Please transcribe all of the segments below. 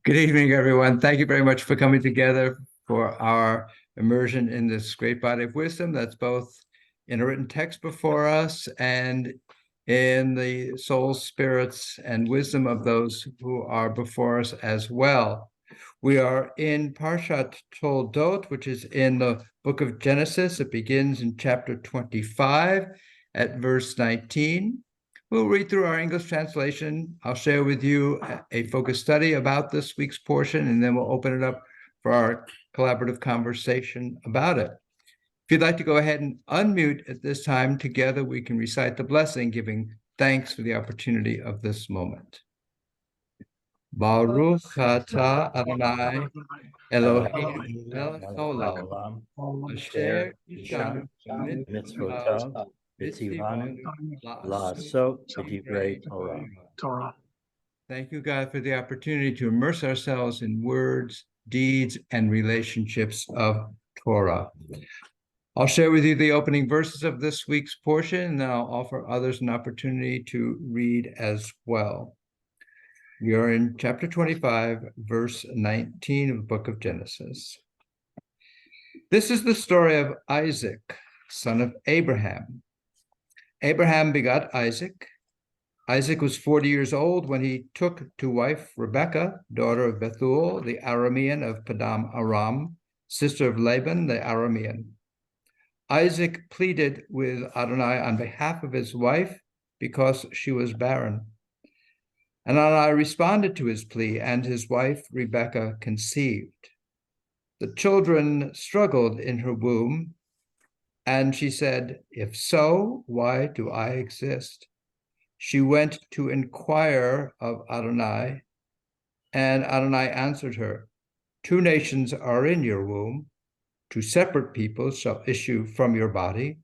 Good evening, everyone. Thank you very much for coming together for our immersion in this great body of wisdom that's both in a written text before us and in the souls, spirits, and wisdom of those who are before us as well. We are in Parshat Toldot, which is in the book of Genesis. It begins in chapter 25 at verse 19. We'll read through our English translation. I'll share with you a focus study about this week's portion, and then we'll open it up for our collaborative conversation about it. If you'd like to go ahead and unmute at this time, together we can recite the blessing, giving thanks for the opportunity of this moment. Baruch atah Adonai Eloheinu melech haolam asher yishanu mitzvotav v'tzivanu la'asot b'divrei Torah. Thank you, God, for the opportunity to immerse ourselves in words, deeds, and relationships of Torah. I'll share with you the opening verses of this week's portion, and then I'll offer others an opportunity to read as well. We are in chapter 25, verse 19 of the book of Genesis. This is the story of Isaac, son of Abraham. Abraham begot Isaac. Isaac was 40 years old when he took to wife Rebekah, daughter of Bethuel, the Aramean of Padam Aram, sister of Laban, the Aramean. Isaac pleaded with Adonai on behalf of his wife because she was barren. And Adonai responded to his plea, and his wife Rebekah conceived. The children struggled in her womb, and she said, "If so, why do I exist?" She went to inquire of Adonai, and Adonai answered her, "Two nations are in your womb. Two separate peoples shall issue from your body.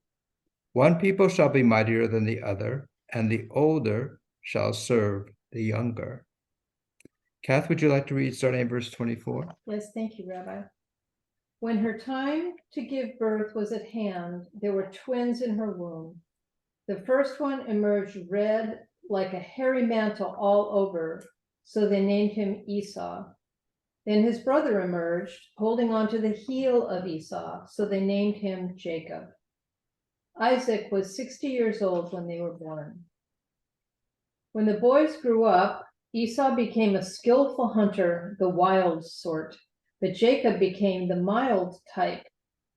One people shall be mightier than the other, and the older shall serve the younger." Kath, would you like to read starting at verse 24? Yes, thank you, Rabbi. When her time to give birth was at hand, there were twins in her womb. The first one emerged red like a hairy mantle all over, so they named him Esau. Then his brother emerged, holding on to the heel of Esau, so they named him Jacob. Isaac was 60 years old when they were born. When the boys grew up, Esau became a skillful hunter, the wild sort, but Jacob became the mild type,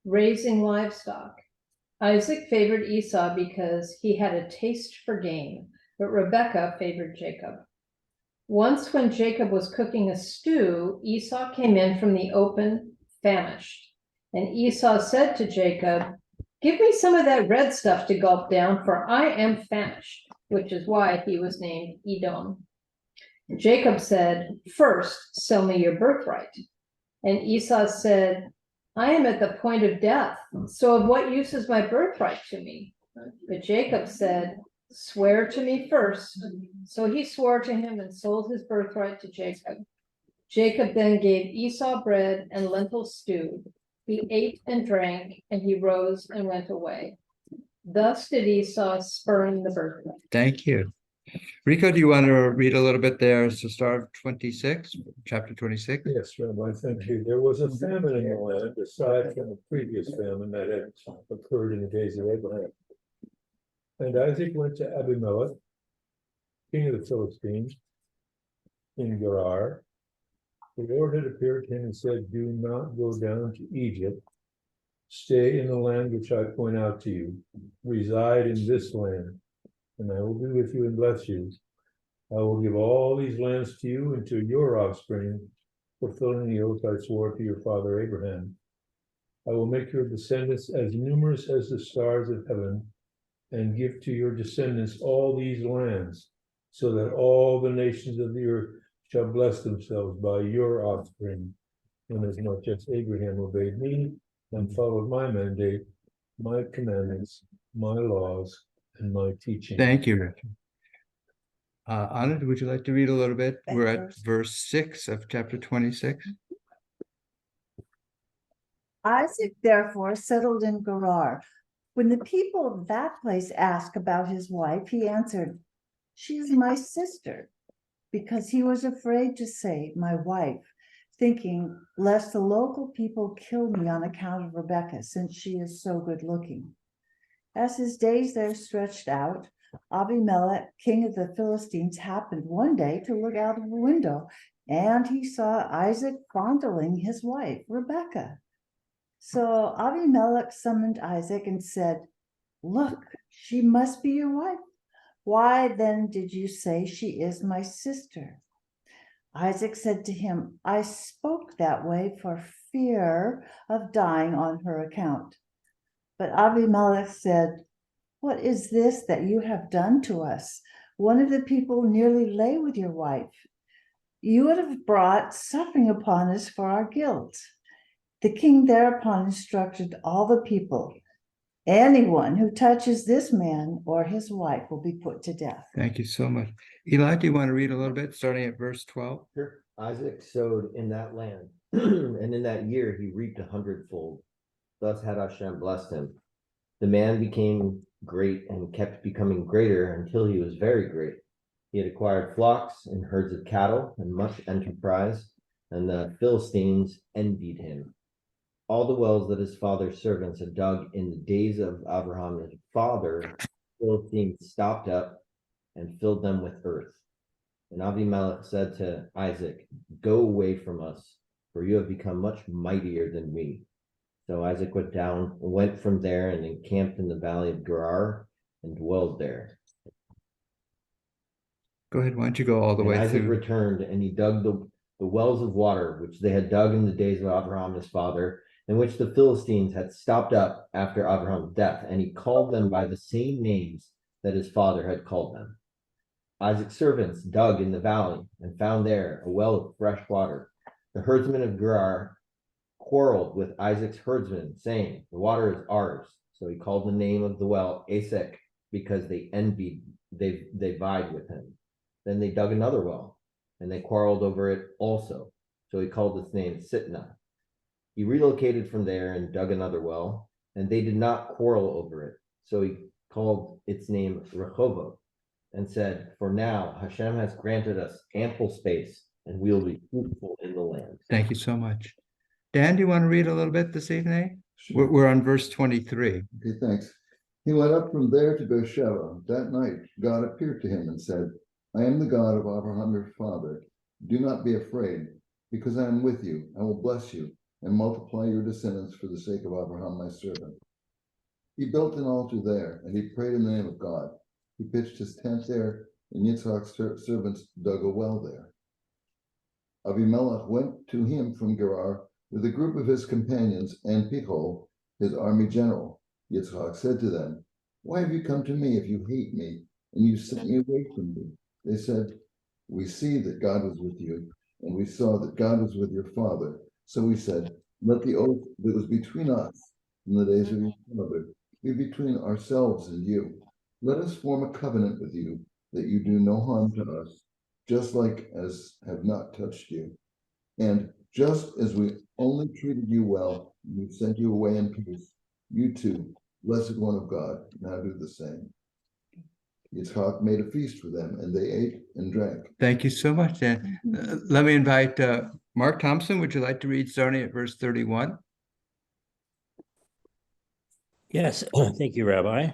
raising livestock. Isaac favored Esau because he had a taste for game, but Rebekah favored Jacob. Once when Jacob was cooking a stew, Esau came in from the open, famished. And Esau said to Jacob, "Give me some of that red stuff to gulp down, for I am famished," which is why he was named Edom. Jacob said, "First, sell me your birthright." And Esau said, "I am at the point of death, so of what use is my birthright to me?" But Jacob said, "Swear to me first." So he swore to him and sold his birthright to Jacob. Jacob then gave Esau bread and lentil stew. He ate and drank, and he rose and went away. Thus did Esau spurn the birthright. Thank you. Rico, do you want to read a little bit there to start 26, chapter 26? Yes, Rabbi, thank you. There was a famine in the land, aside from the previous famine that had occurred in the days of Abraham. And Isaac went to Abimelech, king of the Philistines, in Gerar. The Lord had appeared to him and said, "Do not go down to Egypt. Stay in the land which I point out to you. Reside in this land, and I will be with you and bless you. I will give all these lands to you and to your offspring, fulfilling the oath I swore to your father Abraham. I will make your descendants as numerous as the stars of heaven, and give to your descendants all these lands, so that all the nations of the earth shall bless themselves by your offspring, inasmuch as Abraham obeyed me and followed my mandate, my commandments, my laws, and my teaching." Thank you, Richard. Anna, would you like to read a little bit? We're at verse 6 of chapter 26. Isaac therefore settled in Gerar. When the people of that place asked about his wife, he answered, "She is my sister." because he was afraid to say, my wife, thinking lest the local people kill me on account of Rebekah, since she is so good looking. As his days there stretched out, Abimelech, king of the Philistines, happened one day to look out of a window, and he saw Isaac fondling his wife, Rebekah. So Abimelech summoned Isaac and said, look, she must be your wife. Why then did you say she is my sister? Isaac said to him, I spoke that way for fear of dying on her account. But Abimelech said, what is this that you have done to us? One of the people nearly lay with your wife. You would have brought suffering upon us for our guilt. The king thereupon instructed all the people, anyone who touches this man or his wife will be put to death. Thank you so much. Eli, do you want to read a little bit, starting at verse 12? Sure. Isaac sowed in that land, and in that year he reaped 100-fold. Thus had Hashem blessed him. The man became great and kept becoming greater until he was very great. He had acquired flocks and herds of cattle and much enterprise, and the Philistines envied him. All the wells that his father's servants had dug in the days of Abraham his father, Philistines stopped up and filled them with earth. And Abimelech said to Isaac, go away from us, for you have become much mightier than we. So Isaac went from there and encamped in the valley of Gerar and dwelled there. Go ahead, why don't you go all the And way Isaac through? returned and he dug the wells of water, which they had dug in the days of Abraham his father, and which the Philistines had stopped up after Abraham's death, and he called them by the same names that his father had called them. Isaac's servants dug in the valley and found there a well of fresh water. The herdsmen of Gerar quarreled with Isaac's herdsmen, saying, the water is ours. So he called the name of the well Esek, because they vied with him. Then they dug another well, and they quarreled over it also. So he called its name Sitnah. He relocated from there and dug another well, and they did not quarrel over it. So he called its name Rehoboth, and said, for now Hashem has granted us ample space, and we will be fruitful in the land. Thank you so much. Dan, do you want to read a little bit this evening? Sure. We're on verse 23. Okay, thanks. He went up from there to Beersheba. That night, God appeared to him and said, I am the God of Abraham your father. Do not be afraid, because I am with you. I will bless you and multiply your descendants for the sake of Abraham my servant. He built an altar there, and he prayed in the name of God. He pitched his tent there, and Yitzhak's servants dug a well there. Abimelech went to him from Gerar with a group of his companions and Pichol, his army general. Yitzhak said to them, why have you come to me if you hate me, and you sent me away from me? They said, we see that God was with you, and we saw that God was with your father. So we said, let the oath that was between us in the days of your father be between ourselves and you. Let us form a covenant with you that you do no harm to us, just like as have not touched you. And just as we only treated you well, we sent you away in peace. You too, blessed one of God, now do the same. Yitzhak made a feast for them, and they ate and drank. Thank you so much, Dan. Let me invite Mark Thompson. Would you like to read starting at verse 31? Yes, thank you, Rabbi.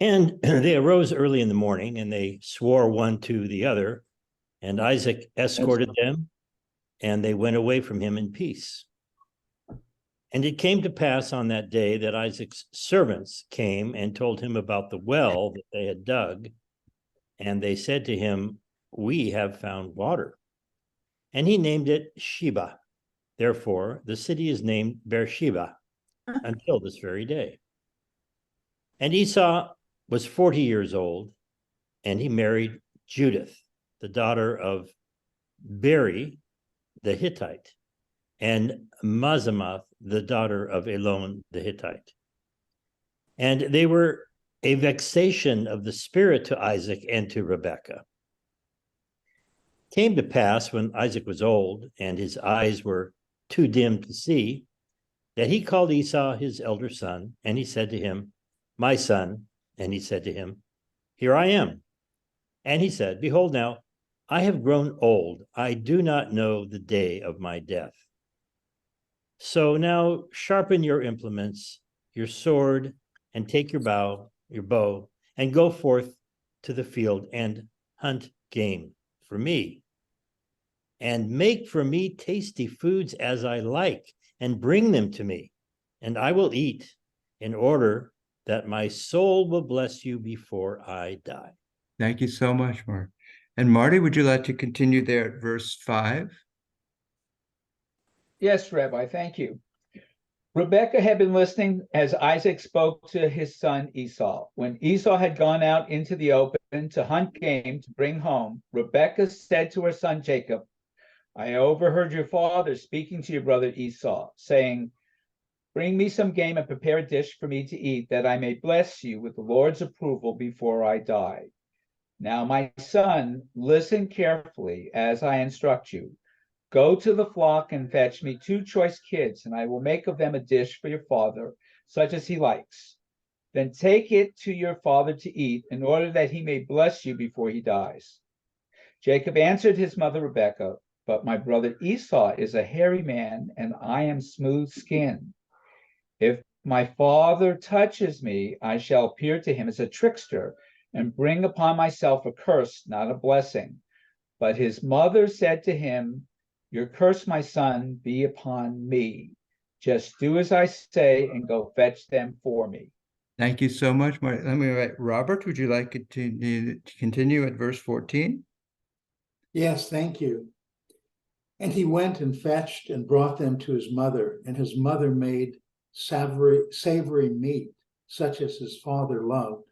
And they arose early in the morning, and they swore one to the other, and Isaac escorted them, and they went away from him in peace. And it came to pass on that day that Isaac's servants came and told him about the well that they had dug, and they said to him, we have found water. And he named it Sheba. Therefore, the city is named Beersheba until this very day. And Esau was 40 years old, and he married Judith, the daughter of Beri the Hittite, and Mazamath, the daughter of Elon the Hittite. And they were a vexation of the spirit to Isaac and to Rebekah. Came to pass when Isaac was old and his eyes were too dim to see, that he called Esau his elder son, and he said to him, my son. And he said to him, here I am. And he said, Behold now, I have grown old. I do not know the day of my death. So now sharpen your implements, your sword, and take your bow, and go forth to the field and hunt game for me. And make for me tasty foods as I like, and bring them to me, and I will eat, in order that my soul will bless you before I die. Thank you so much, Mark. And Marty, would you like to continue there at verse 5? Yes, Rabbi, thank you. Rebekah had been listening as Isaac spoke to his son Esau. When Esau had gone out into the open to hunt game to bring home, Rebekah said to her son Jacob, I overheard your father speaking to your brother Esau, saying, Bring me some game and prepare a dish for me to eat, that I may bless you with the Lord's approval before I die. Now, my son, listen carefully as I instruct you. Go to the flock and fetch me 2 choice kids, and I will make of them a dish for your father, such as he likes. Then take it to your father to eat, in order that he may bless you before he dies. Jacob answered his mother Rebekah, But my brother Esau is a hairy man, and I am smooth-skinned. If my father touches me, I shall appear to him as a trickster, and bring upon myself a curse, not a blessing. But his mother said to him, Your curse, my son, be upon me. Just do as I say and go fetch them for me. Thank you so much, Marty. Let me write, Robert, would you like to continue at verse 14? Yes, thank you. And he went and fetched and brought them to his mother, and his mother made savory meat, such as his father loved.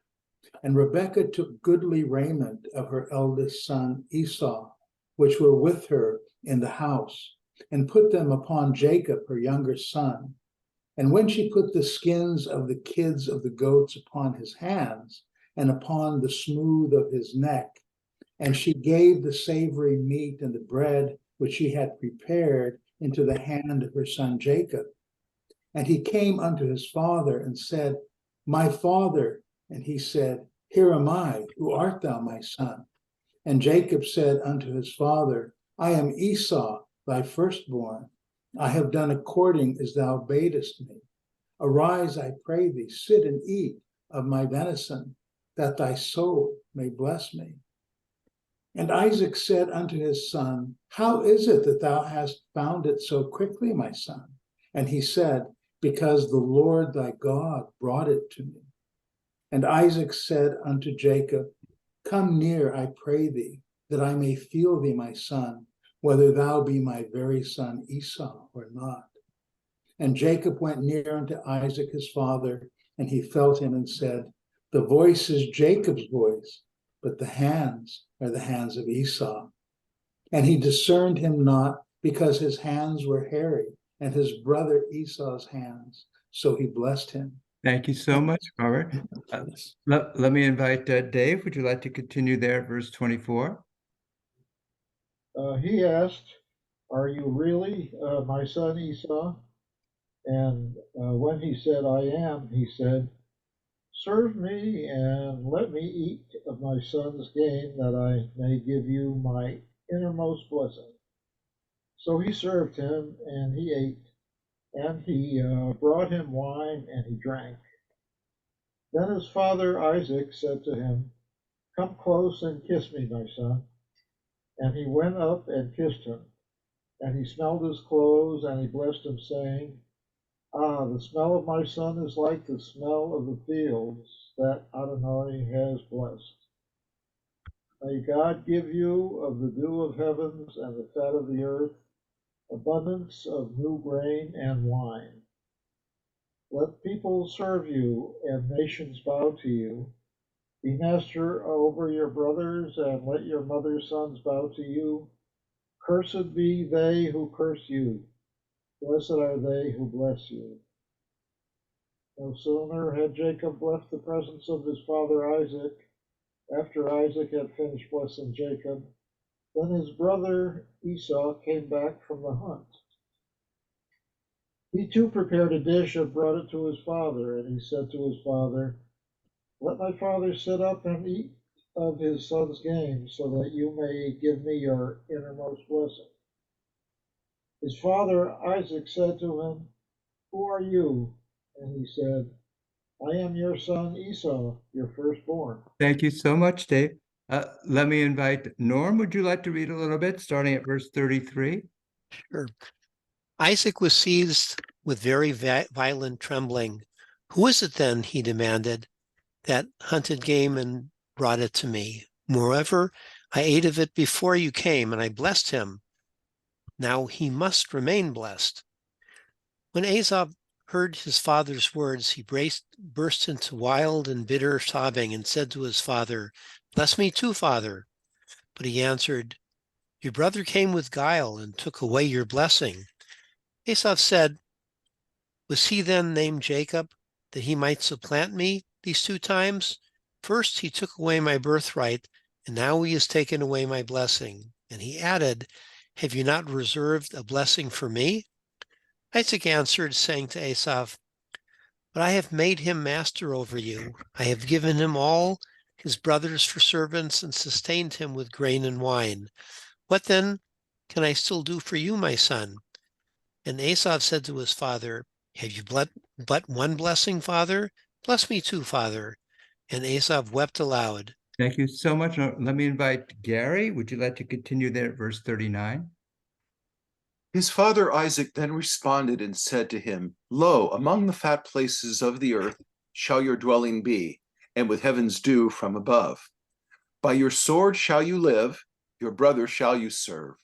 And Rebekah took goodly raiment of her eldest son Esau, which were with her in the house, and put them upon Jacob, her younger son. And when she put the skins of the kids of the goats upon his hands, and upon the smooth of his neck, and she gave the savory meat and the bread which she had prepared into the hand of her son Jacob. And he came unto his father and said, My father. And he said, Here am I, who art thou, my son? And Jacob said unto his father, I am Esau, thy firstborn. I have done according as thou badest me. Arise, I pray thee, sit and eat of my venison, that thy soul may bless me. And Isaac said unto his son, How is it that thou hast found it so quickly, my son? And he said, Because the Lord thy God brought it to me. And Isaac said unto Jacob, Come near, I pray thee, that I may feel thee, my son, whether thou be my very son Esau or not. And Jacob went near unto Isaac his father, and he felt him and said, The voice is Jacob's voice, but the hands are the hands of Esau. And he discerned him not, because his hands were hairy, and his brother Esau's hands. So he blessed him. Thank you so much, Robert. Let me invite Dave. Would you like to continue there at verse 24? He asked, Are you really my son Esau? And when he said, I am, he said, Serve me and let me eat of my son's game, that I may give you my innermost blessing. So he served him, and he ate, and he brought him wine, and he drank. Then his father Isaac said to him, Come close and kiss me, my son. And he went up and kissed him. And he smelled his clothes, and he blessed him, saying, Ah, the smell of my son is like the smell of the fields that Adonai has blessed. May God give you of the dew of heavens and the fat of the earth, abundance of new grain and wine. Let people serve you and nations bow to you. Be master over your brothers, and let your mother's sons bow to you. Cursed be they who curse you. Blessed are they who bless you. No sooner had Jacob left the presence of his father Isaac, after Isaac had finished blessing Jacob, then his brother Esau came back from the hunt. He too prepared a dish and brought it to his father, and he said to his father, Let my father sit up and eat. of his son's game, so that you may give me your innermost blessing. His father Isaac said to him, Who are you? And he said, I am your son Esau, your firstborn. Thank you so much, Dave. Let me invite Norm. Would you like to read a little bit, starting at verse 33? Sure. Isaac was seized with very violent trembling. Who is it then, he demanded, that hunted game and brought it to me? Moreover, I ate of it before you came, and I blessed him. Now he must remain blessed. When Esau heard his father's words, he burst into wild and bitter sobbing and said to his father, Bless me too, father. But he answered, Your brother came with guile and took away your blessing. Esau said, Was he then named Jacob, that he might supplant me these 2 times? First he took away my birthright, and now he has taken away my blessing. And he added, Have you not reserved a blessing for me? Isaac answered, saying to Esau, But I have made him master over you. I have given him all his brothers for servants and sustained him with grain and wine. What then can I still do for you, my son? And Esau said to his father, Have you but one blessing, father? Bless me too, father. And Esau wept aloud. Thank you so much. Let me invite Gary. Would you like to continue there at verse 39? His father Isaac then responded and said to him, Lo, among the fat places of the earth shall your dwelling be, and with heaven's dew from above. By your sword shall you live, your brother shall you serve.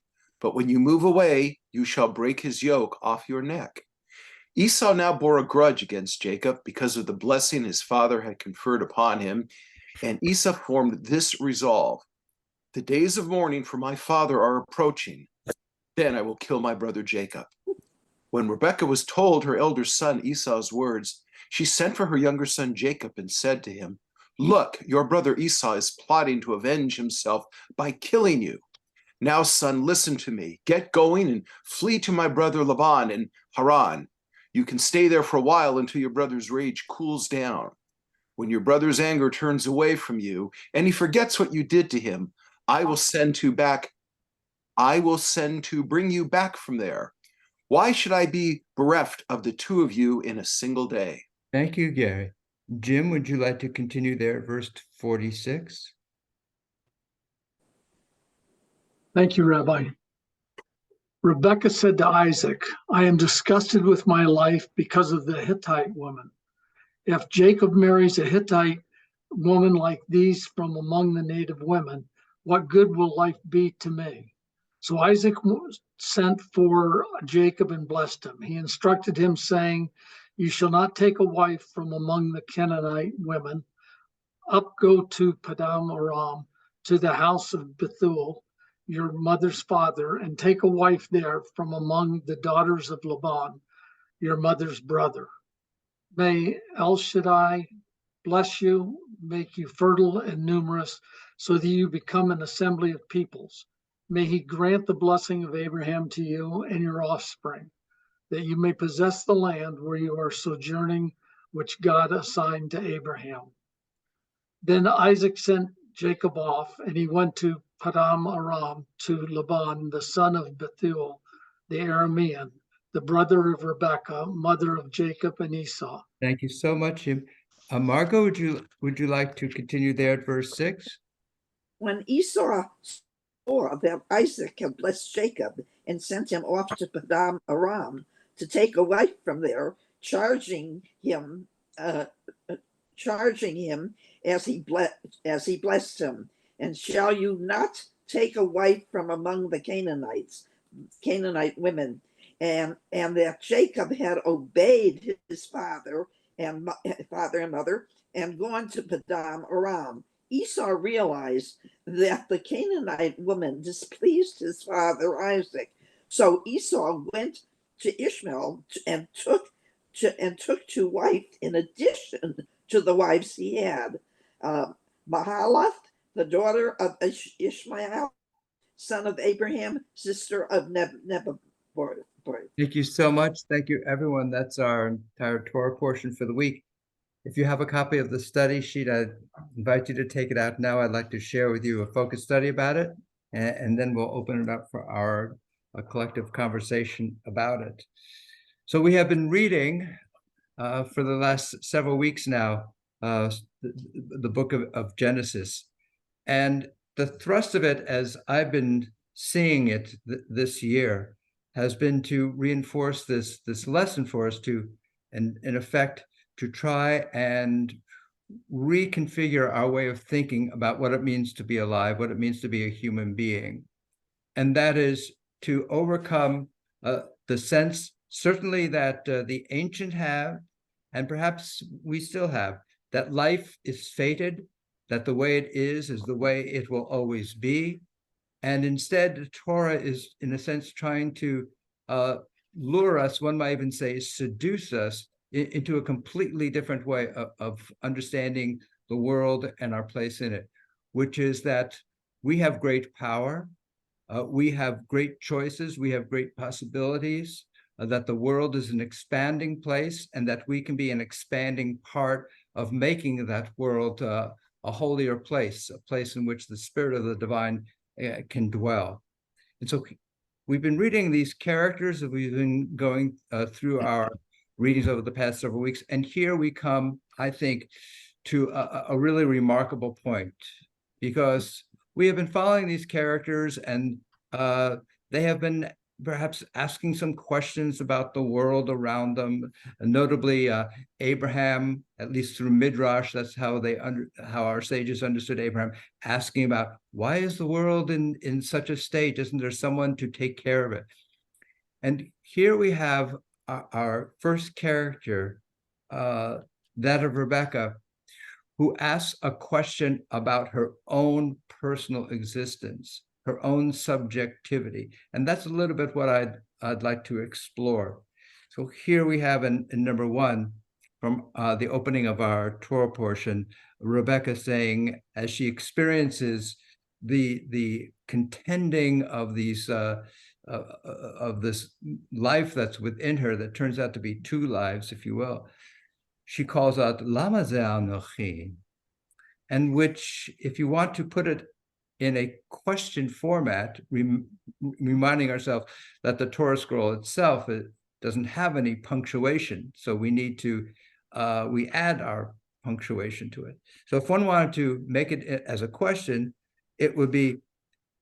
But when you move away, you shall break his yoke off your neck. Esau now bore a grudge against Jacob because of the blessing his father had conferred upon him, and Esau formed this resolve: The days of mourning for my father are approaching. Then I will kill my brother Jacob. When Rebekah was told her elder son Esau's words, she sent for her younger son Jacob and said to him, Look, your brother Esau is plotting to avenge himself by killing you. Now, son, listen to me. Get going and flee to my brother Laban in Haran. You can stay there for a while until your brother's rage cools down. When your brother's anger turns away from you and he forgets what you did to him, I will send to bring you back from there. Why should I be bereft of the 2 of you in a single day? Thank you, Gary. Jim, would you like to continue there at verse 46? Thank you, Rabbi. Rebekah said to Isaac, I am disgusted with my life because of the Hittite woman. If Jacob marries a Hittite woman like these from among the native women, what good will life be to me? So Isaac sent for Jacob and blessed him. He instructed him, saying, You shall not take a wife from among the Canaanite women. Up go to Padam Aram, to the house of Bethuel, your mother's father, and take a wife there from among the daughters of Laban, your mother's brother. May El Shaddai bless you, make you fertile and numerous, so that you become an assembly of peoples. May he grant the blessing of Abraham to you and your offspring, that you may possess the land where you are sojourning, which God assigned to Abraham. Then Isaac sent Jacob off, and he went to Padam Aram to Laban, the son of Bethuel, the Aramean, the brother of Rebekah, mother of Jacob and Esau. Thank you so much, Jim. Margot, would you like to continue there at verse 6? When Esau saw that Isaac had blessed Jacob and sent him off to Padam Aram to take a wife from there, charging him as he blessed him, and shall you not take a wife from among the Canaanite women, and that Jacob had obeyed his father and mother and gone to Padam Aram. Esau realized that the Canaanite woman displeased his father Isaac, so Esau went to Ishmael and took to wife in addition to the wives he had, Mahalath, the daughter of Ishmael, son of Abraham, sister of Nebaioth. Thank you so much. Thank you, everyone. That's our entire Torah portion for the week. If you have a copy of the study sheet, I invite you to take it out now. I'd like to share with you a focus study about it, and then we'll open it up for our collective conversation about it. So we have been reading for the last several weeks now the book of Genesis. And the thrust of it, as I've been seeing it this year, has been to reinforce this lesson for us to, in effect, to try and reconfigure our way of thinking about what it means to be alive, what it means to be a human being. And that is to overcome the sense, certainly that the ancient have, and perhaps we still have, that life is fated, that the way it is the way it will always be. And instead, the Torah is, in a sense, trying to lure us, one might even say seduce us, into a completely different way of understanding the world and our place in it, which is that we have great power, we have great choices, we have great possibilities, that the world is an expanding place, and that we can be an expanding part of making that world a holier place, a place in which the spirit of the divine can dwell. And so we've been reading these characters that we've been going through our readings over the past several weeks. And here we come, I think, to a really remarkable point, because we have been following these characters, and they have been perhaps asking some questions about the world around them, and notably Abraham, at least through Midrash, that's how how our sages understood Abraham, asking about, why is the world in such a state? Isn't there someone to take care of it? And here we have our first character, that of Rebecca, who asks a question about her own personal existence, her own subjectivity. And that's a little bit what I'd like to explore. So here we have in number one, from the opening of our Torah portion, Rebecca saying, as she experiences the contending of these of this life that's within her, that turns out to be two lives, if you will, she calls out Lama ze anochi, and which, if you want to put it in a question format, reminding ourselves that the Torah scroll itself, it doesn't have any punctuation, so we need to we add our punctuation to it. So if one wanted to make it as a question, it would be,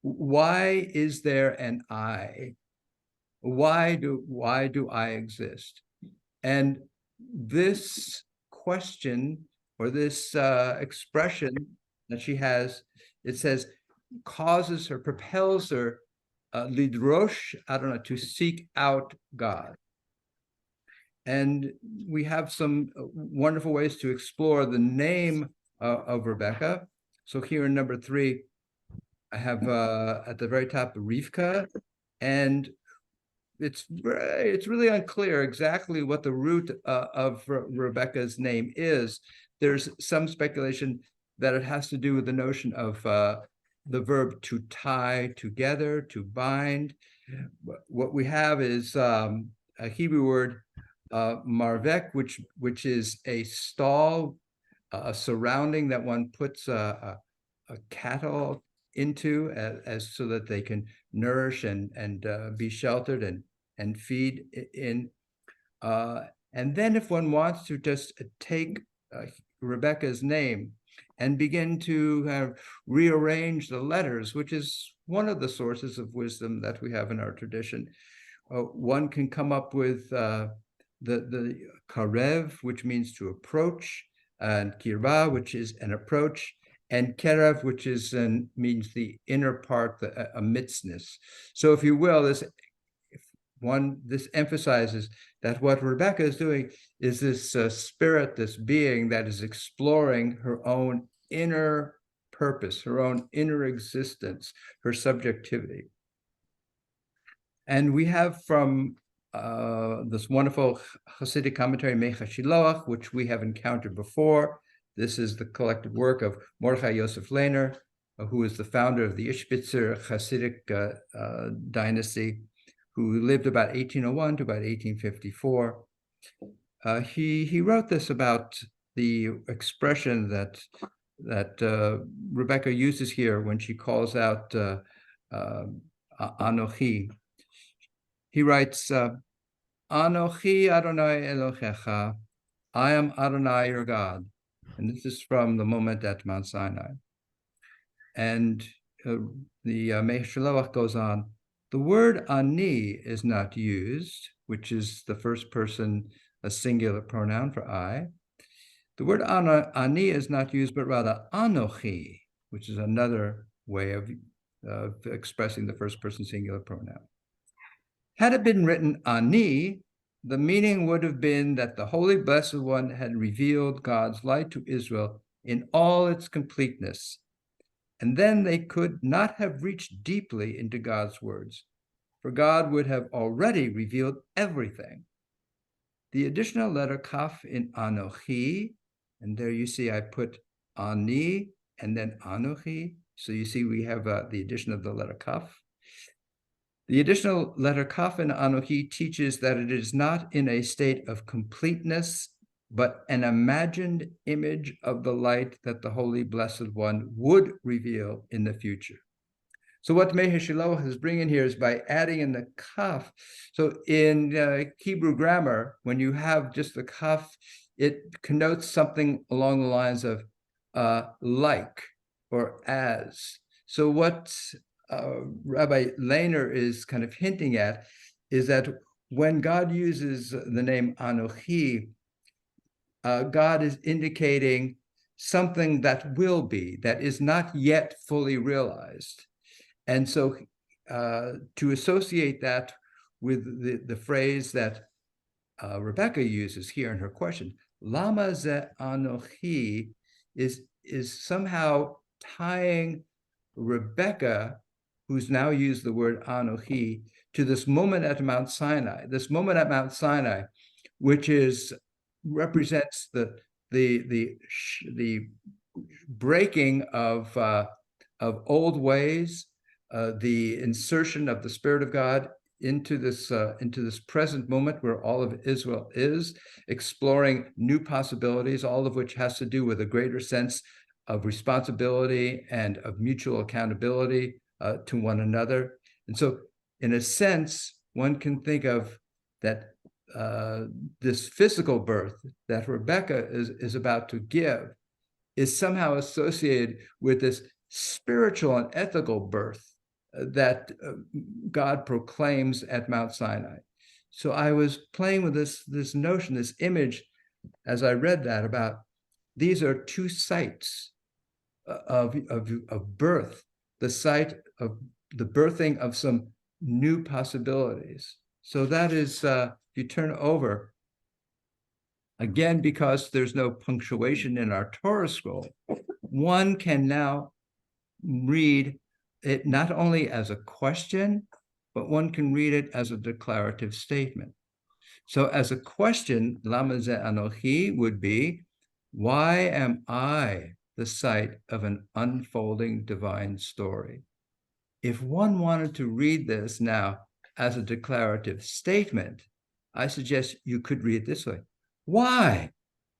why is there an I? Why do I exist? And this question, or this expression that she has, it says, causes her, propels her, lidrosh Adonai, to seek out God. And we have some wonderful ways to explore the name of Rebecca. So here in number 3, I have at the very top Rivka, and it's really unclear exactly what the root of Rebecca's name is. There's some speculation that it has to do with the notion of the verb to tie together, to bind. What we have is a Hebrew word, marvek, which is a stall, a surrounding that one puts a cattle into, as so that they can nourish and be sheltered and feed in. And then if one wants to just take Rebecca's name and begin to rearrange the letters, which is one of the sources of wisdom that we have in our tradition, one can come up with the karev, which means to approach, and kirba, which is an approach, and kerev, which is means the inner part, the amidstness. So if you will, this emphasizes that what Rebecca is doing is this spirit, this being that is exploring her own inner purpose, her own inner existence, her subjectivity. And we have from this wonderful Hasidic commentary, Mecha Shiloach, which we have encountered before. This is the collected work of Mordechai Yosef Lehner, who is the founder of the Ishbitzer Hasidic dynasty, who lived about 1801 to about 1854. He wrote this about the expression that Rebecca uses here when she calls out Anochi. He writes, Anochi Adonai Elohecha, I am Adonai your God. And this is from the moment at Mount Sinai. And the Meshaloach goes on, the word ani is not used, which is the first person, a singular pronoun for I. The word ani is not used, but rather anochi, which is another way of expressing the first person singular pronoun. Had it been written ani, the meaning would have been that the Holy Blessed One had revealed God's light to Israel in all its completeness. And then they could not have reached deeply into God's words, for God would have already revealed everything. The additional letter kaf in Anochi, and there you see I put ani and then Anochi. So you see we have the addition of the letter kaf. The additional letter kaf in Anochi teaches that it is not in a state of completeness, but an imagined image of the light that the Holy Blessed One would reveal in the future. So what Meheshiloach is bringing here is by adding in the kaf. So in Hebrew grammar, when you have just the kaf, it connotes something along the lines of like or as. So what Rabbi Lehner is kind of hinting at is that when God uses the name Anochi, God is indicating something that will be, that is not yet fully realized. And so to associate that with the phrase that Rebecca uses here in her question, Lama ze anochi, is somehow tying Rebecca, who's now used the word anochi, to this moment at Mount Sinai, which represents the breaking of old ways, the insertion of the Spirit of God into this present moment where all of Israel is exploring new possibilities, all of which has to do with a greater sense of responsibility and of mutual accountability to one another. And so, in a sense, one can think of that this physical birth that Rebecca is about to give is somehow associated with this spiritual and ethical birth that God proclaims at Mount Sinai. So I was playing with this notion, this image, as I read that, about these are two sites of birth, the site of the birthing of some new possibilities. So that is, you turn over, again, because there's no punctuation in our Torah scroll, one can now read it not only as a question, but one can read it as a declarative statement. So as a question, Lama ze anochi would be, why am I the site of an unfolding divine story? If one wanted to read this now as a declarative statement, I suggest you could read it this way. Why?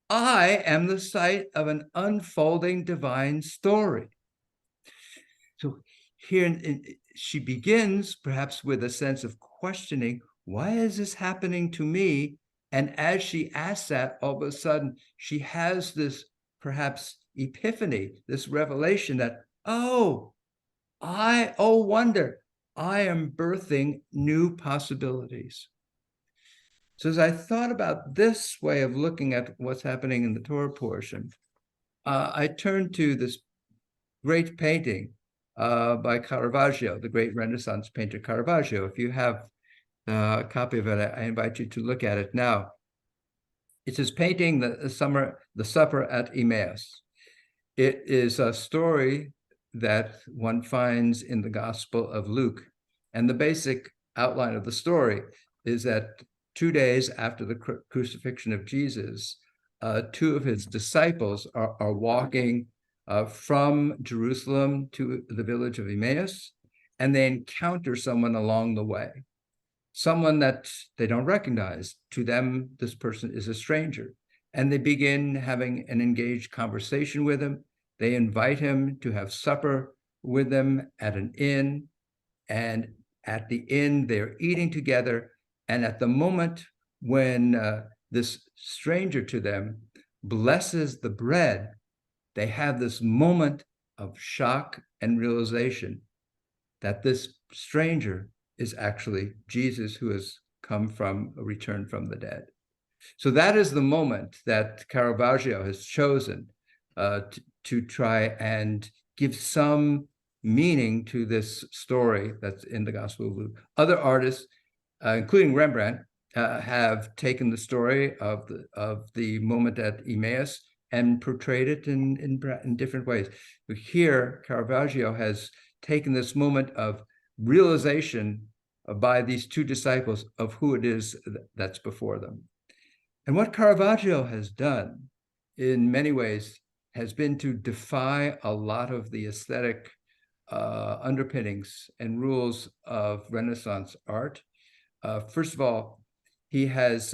I am the site of an unfolding divine story. So here she begins perhaps with a sense of questioning, why is this happening to me? And as she asks that, all of a sudden she has this perhaps epiphany, this revelation that, oh wonder, I am birthing new possibilities. So as I thought about this way of looking at what's happening in the Torah portion, I turned to this great painting by Caravaggio, the great Renaissance painter Caravaggio. If you have a copy of it, I invite you to look at it now. It's his painting, the Supper at Emmaus. It is a story that one finds in the Gospel of Luke. And the basic outline of the story is that 2 days after the crucifixion of Jesus, two of his disciples are walking from Jerusalem to the village of Emmaus, and they encounter someone along the way, someone that they don't recognize. To them, this person is a stranger. and they begin having an engaged conversation with him. They invite him to have supper with them at an inn, and at the inn, they're eating together. And at the moment when this stranger to them blesses the bread, they have this moment of shock and realization that this stranger is actually Jesus, who has returned from the dead. So that is the moment that Caravaggio has chosen to try and give some meaning to this story that's in the Gospel of Luke. Other artists, including Rembrandt, have taken the story of the moment at Emmaus and portrayed it in different ways. But here, Caravaggio has taken this moment of realization by these two disciples of who it is that's before them. And what Caravaggio has done in many ways has been to defy a lot of the aesthetic underpinnings and rules of Renaissance art. First of all, he has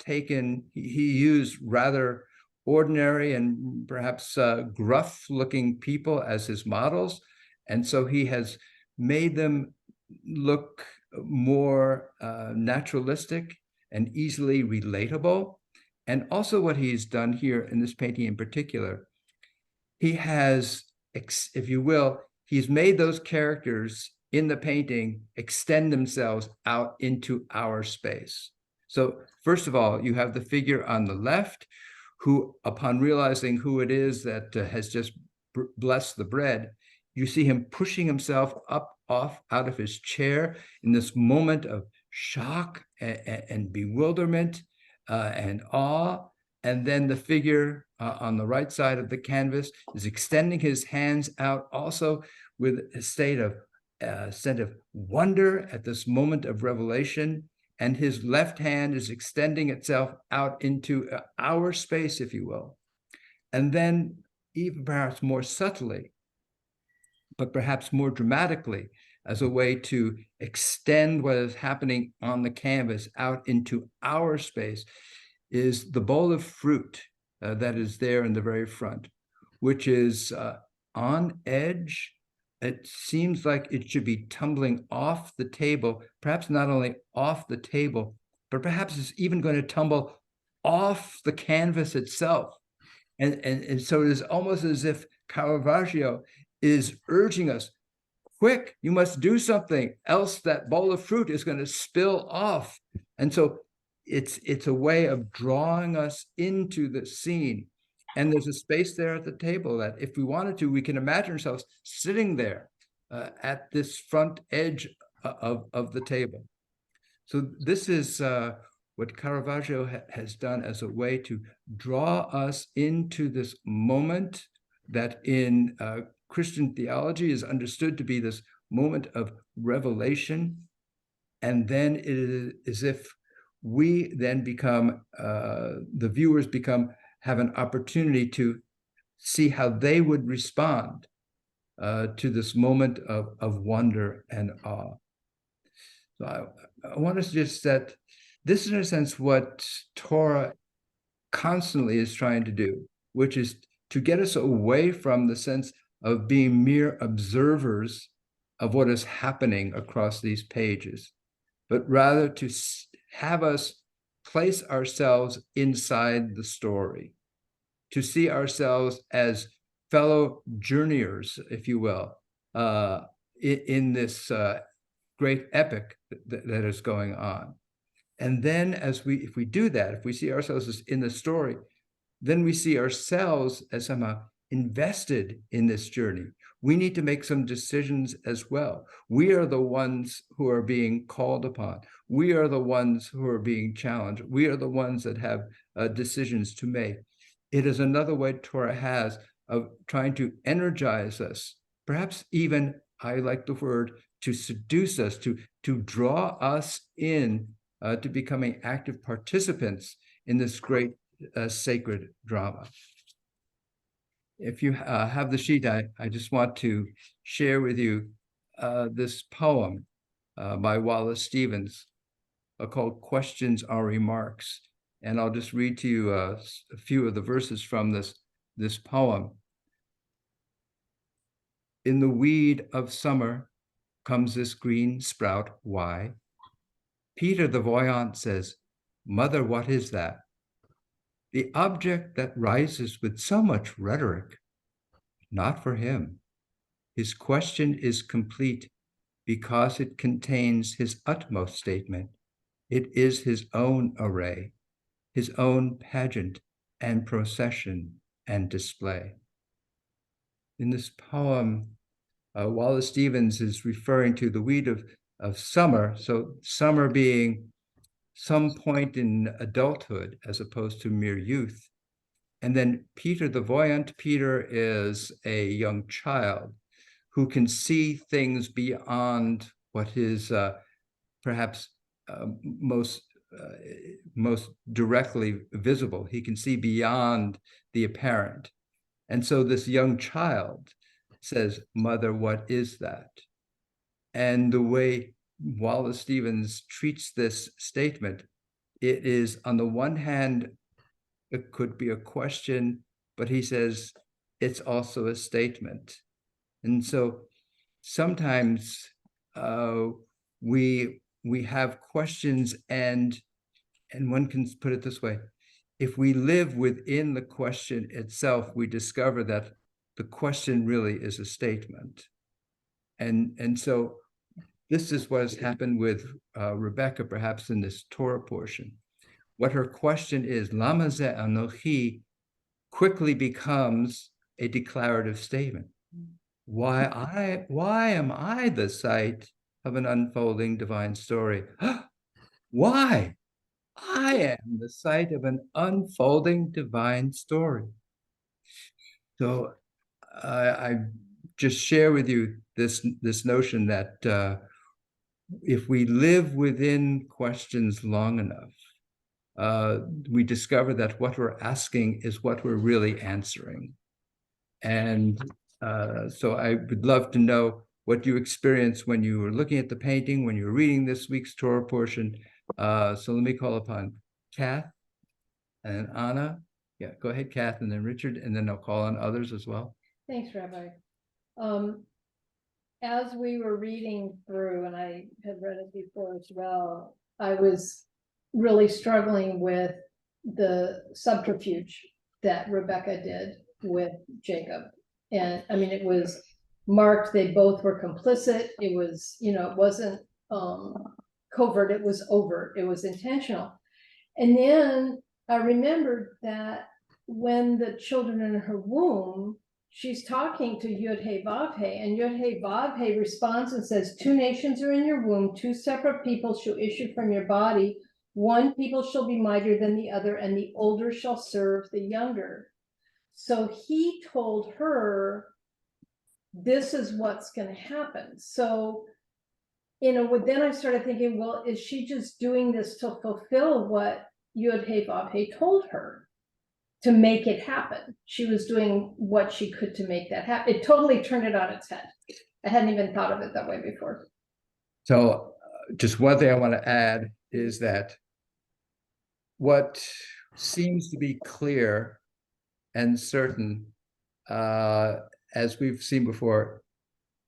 he used rather ordinary and perhaps gruff looking people as his models. And so he has made them look more naturalistic and easily relatable. And also what he's done here in this painting in particular, he has, if you will, he's made those characters in the painting extend themselves out into our space. So first of all, you have the figure on the left who, upon realizing who it is that has just blessed the bread, you see him pushing himself off out of his chair in this moment of shock and bewilderment and awe. And then the figure on the right side of the canvas is extending his hands out also with a state of wonder at this moment of revelation. And his left hand is extending itself out into our space, if you will. And then even perhaps more subtly, but perhaps more dramatically, as a way to extend what is happening on the canvas out into our space, is the bowl of fruit that is there in the very front, which is on edge. It seems like it should be tumbling off the table, perhaps not only off the table, but perhaps it's even going to tumble off the canvas itself. And so it is almost as if Caravaggio is urging us, quick, you must do something, else that bowl of fruit is going to spill off. And so it's a way of drawing us into the scene. And there's a space there at the table that if we wanted to, we can imagine ourselves sitting there at this front edge of the table. So this is what Caravaggio has done as a way to draw us into this moment that in Christian theology is understood to be this moment of revelation. And then it is as if we then become, the viewers have an opportunity to see how they would respond to this moment of wonder and awe. So I want to suggest that this is in a sense what Torah constantly is trying to do, which is to get us away from the sense of being mere observers of what is happening across these pages, but rather to have us place ourselves inside the story, to see ourselves as fellow journeyers, if you will, in this great epic that is going on. And then if we do that, if we see ourselves as in the story, then we see ourselves as somehow invested in this journey. We need to make some decisions as well. We are the ones who are being called upon. We are the ones who are being challenged. We are the ones that have decisions to make. It is another way Torah has of trying to energize us, perhaps even, I like the word, to seduce us, to draw us in to becoming active participants in this great sacred drama. If you have the sheet, I just want to share with you this poem by Wallace Stevens called Questions Are Remarks. And I'll just read to you a few of the verses from this poem. In the weed of summer comes this green sprout, why? Peter the voyant says, Mother, what is that? The object that rises with so much rhetoric, not for him. His question is complete because it contains his utmost statement. It is his own array, his own pageant and procession and display. In this poem, Wallace Stevens is referring to the weed of summer, so summer being some point in adulthood as opposed to mere youth. And then Peter the voyant, Peter is a young child who can see things beyond what is perhaps most directly visible. He can see beyond the apparent. And so this young child says, Mother, what is that? And the way Wallace Stevens treats this statement, it is on the one hand, it could be a question, but he says it's also a statement. And so sometimes we have questions, and one can put it this way: if we live within the question itself, we discover that the question really is a statement. And so this is what has happened with Rebecca, perhaps in this Torah portion. What her question is, Lama ze anochi, quickly becomes a declarative statement. Why am I the site of an unfolding divine story? Why? I am the site of an unfolding divine story. So I just share with you this notion that if we live within questions long enough, we discover that what we're asking is what we're really answering. And so I would love to know what you experienced when you were looking at the painting, when you were reading this week's Torah portion. So let me call upon Kath and Anna. Yeah, go ahead, Kath, and then Richard, and then I'll call on others as well. Thanks, Rabbi. As we were reading through, and I had read it before as well, I was really struggling with the subterfuge that Rebecca did with Jacob. And I mean, it was marked, they both were complicit. It was, it wasn't covert, it was overt, it was intentional. And then I remembered that when the children in her womb, she's talking to Yud-He Vav-He, and Yud-He Vav-He responds and says, 2 nations are in your womb, 2 separate people shall issue from your body. 1 people shall be mightier than the other, and the older shall serve the younger. So he told her, this is what's going to happen. So, then I started thinking, well, is she just doing this to fulfill what Yud-He Vav-He told her? To make it happen. She was doing what she could to make that happen. It totally turned it on its head. I hadn't even thought of it that way before. So just one thing I want to add is that what seems to be clear and certain, as we've seen before,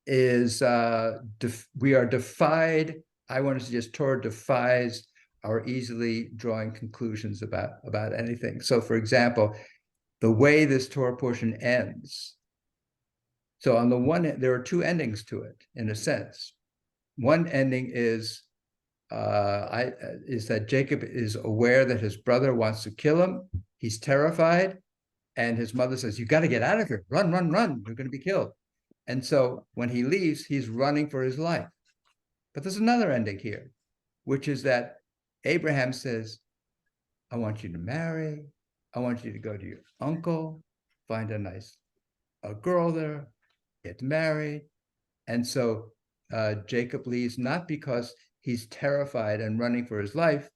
is we are defied. I want to suggest Torah defies our easily drawing conclusions about anything. So, for example, the way this Torah portion ends. So on the one hand, there are 2 endings to it, in a sense. One ending is that Jacob is aware that his brother wants to kill him. He's terrified, and his mother says, "You got to get out of here! Run, run, run! You're going to be killed." And so when he leaves, he's running for his life. But there's another ending here, which is that Abraham says, I want you to marry. I want you to go to your uncle, find a nice girl there, get married. And so Jacob leaves, not because he's terrified and running for his life.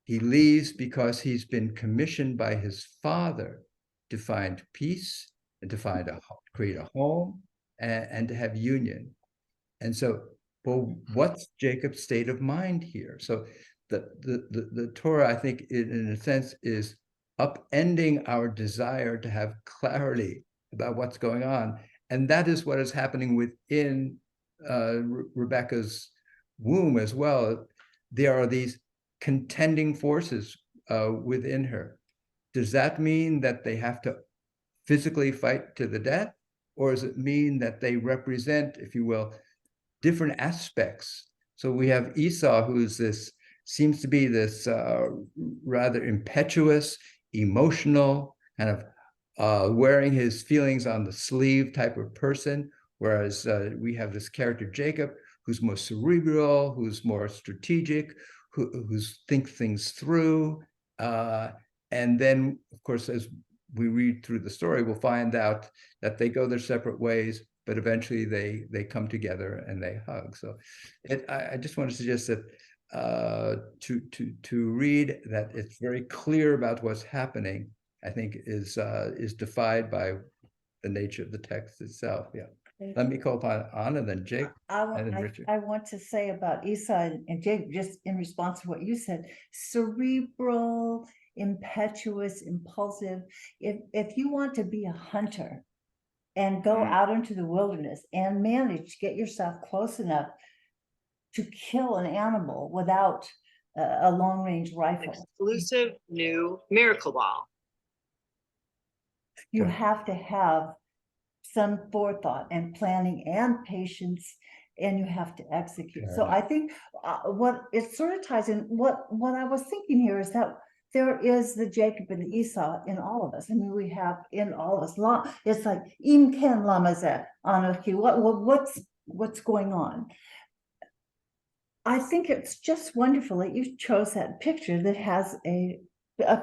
He leaves because he's been commissioned by his father to find peace and to create a home and to have union. And so, well, what's Jacob's state of mind here? So the Torah, I think, in a sense, is upending our desire to have clarity about what's going on. And that is what is happening within Rebecca's womb as well. There are these contending forces within her. Does that mean that they have to physically fight to the death? Or does it mean that they represent, if you will, different aspects? So we have Esau, who's this, seems to be this rather impetuous, emotional, kind of wearing his feelings on the sleeve type of person, whereas we have this character Jacob, who's more cerebral, who's more strategic, who's think things through. And then, of course, as we read through the story, we'll find out that they go their separate ways, but eventually they come together and they hug. So I just want to suggest that to read that it's very clear about what's happening, I think is defied by the nature of the text itself. Yeah. Let me call upon Anna, then Jake, and then Richard. I want to say about Esau and Jake, just in response to what you said, cerebral, impetuous, impulsive. If you want to be a hunter and go out into the wilderness and manage to get yourself close enough to kill an animal without a long-range rifle, exclusive new Miracle Ball. you have to have some forethought and planning and patience, and you have to execute. So I think what it sort of ties in, what I was thinking here is that there is the Jacob and the Esau in all of us. I mean, we have in all of us. It's like Im Ken Lamazet Anoki. What's going on? I think it's just wonderful that you chose that picture that has a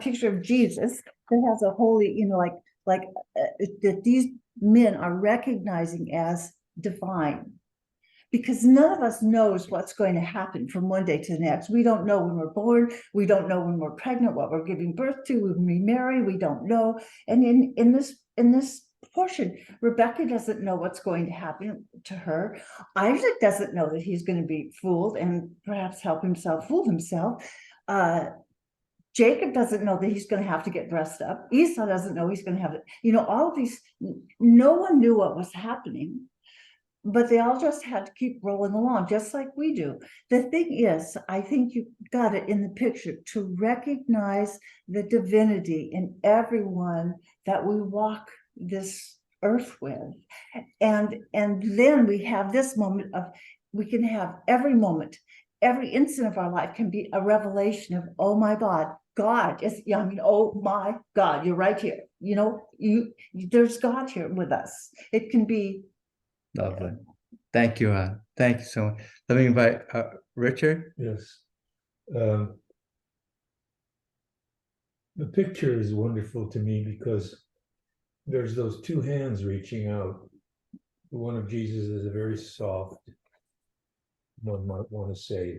picture of Jesus that has a holy, that these men are recognizing as divine, because none of us knows what's going to happen from one day to the next. We don't know when we're born. We don't know when we're pregnant, what we're giving birth to, when we marry, we don't know. And in this portion, Rebecca doesn't know what's going to happen to her. Isaac doesn't know that he's going to be fooled and perhaps help himself fool himself. Jacob doesn't know that he's going to have to get dressed up. Esau doesn't know he's going to have it. All of these, no one knew what was happening, but they all just had to keep rolling along, just like we do. The thing is, I think you got it in the picture, to recognize the divinity in everyone that we walk this earth with. And then we have this moment of, we can have every moment, every instant of our life can be a revelation of, oh my God, God is, oh my God, you're right here. There's God here with us. It can be. Lovely. Thank you, Anne. Thank you so much. Let me invite Richard. Yes. The picture is wonderful to me because there's those two hands reaching out. The one of Jesus is a very soft, one might want to say,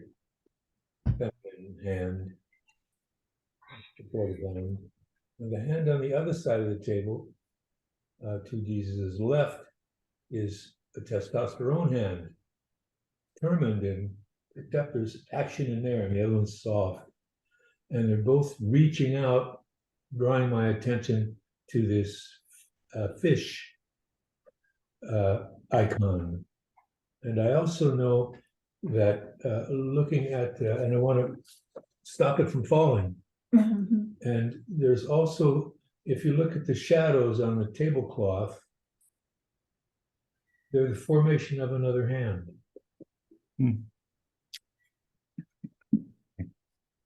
feminine hand. And the hand on the other side of the table, to Jesus' left, is a testosterone hand, determined and picked up. There's action in there, and the other one's soft. And they're both reaching out, drawing my attention to this fish icon. And I also know that looking at, and I want to stop it from falling. And there's also, if you look at the shadows on the tablecloth, they're the formation of another hand.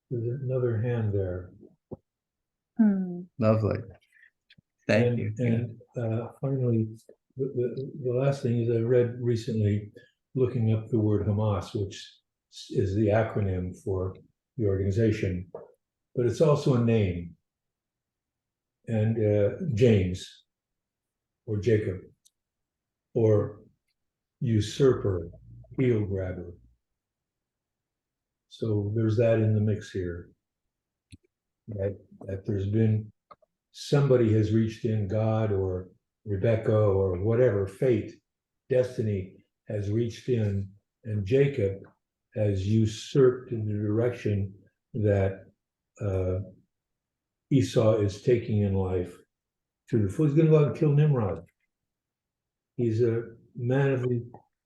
There's another hand there. Lovely. Thank you. And finally, the last thing is I read recently, looking up the word Hamas, which is the acronym for the organization, but it's also a name. And James, or Jacob, or usurper, heel grabber. So there's that in the mix here. That there's been somebody has reached in, God or Rebecca or whatever, fate, destiny has reached in, and Jacob has usurped in the direction that Esau is taking in life to the full. He's going to go out and kill Nimrod. He's a man of the